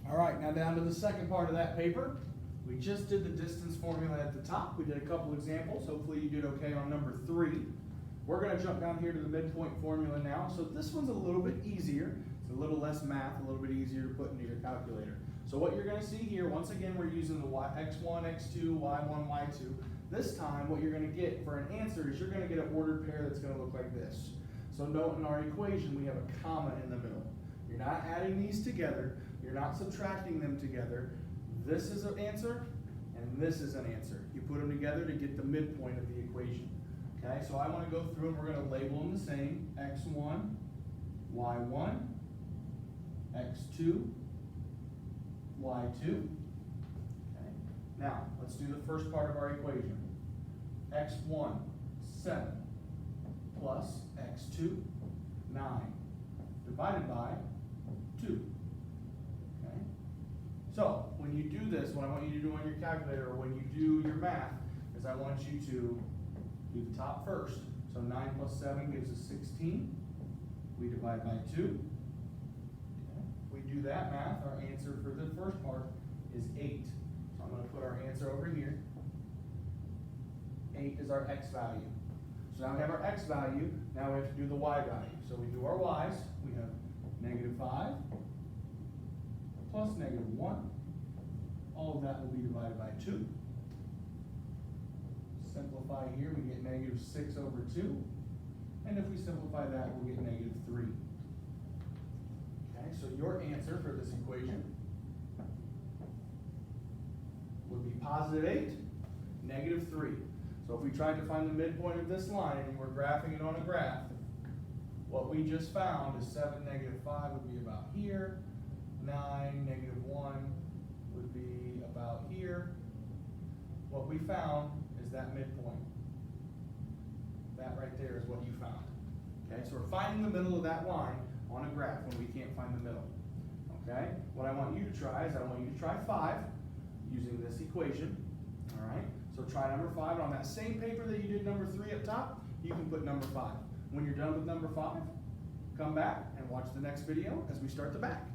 All right, now down to the second part of that paper. We just did the distance formula at the top. We did a couple examples. Hopefully you did okay on number 3. We're going to jump down here to the midpoint formula now. So this one's a little bit easier. It's a little less math, a little bit easier to put into your calculator. So what you're going to see here, once again, we're using the x1, x2, y1, y2. This time, what you're going to get for an answer is you're going to get an ordered pair that's going to look like this. So note in our equation, we have a comma in the middle. You're not adding these together. You're not subtracting them together. This is an answer, and this is an answer. You put them together to get the midpoint of the equation. Okay, so I want to go through and we're going to label them the same. x1, y1, x2, y2. Okay. Now, let's do the first part of our equation. x1, 7, plus x2, 9, divided by 2. Okay. So, when you do this, what I want you to do on your calculator, or when you do your math, is I want you to do the top first. So 9 plus 7 gives us 16. We divide by 2. Okay. If we do that math, our answer for the first part is 8. So I'm going to put our answer over here. 8 is our x value. So now we have our x value. Now we have to do the y value. So we do our y's. We have -5 plus -1. All of that will be divided by 2. Simplify here, we get -6 over 2. And if we simplify that, we'll get -3. Okay, so your answer for this equation would be +8, -3. So if we tried to find the midpoint of this line and we're graphing it on a graph, what we just found is 7, -5 would be about here. 9, -1 would be about here. What we found is that midpoint. That right there is what you found. Okay, so we're finding the middle of that line on a graph when we can't find the middle. Okay, what I want you to try is I want you to try 5 using this equation. All right, so try number 5. On that same paper that you did number 3 up top, you can put number 5. When you're done with number 5, come back and watch the next video as we start the back.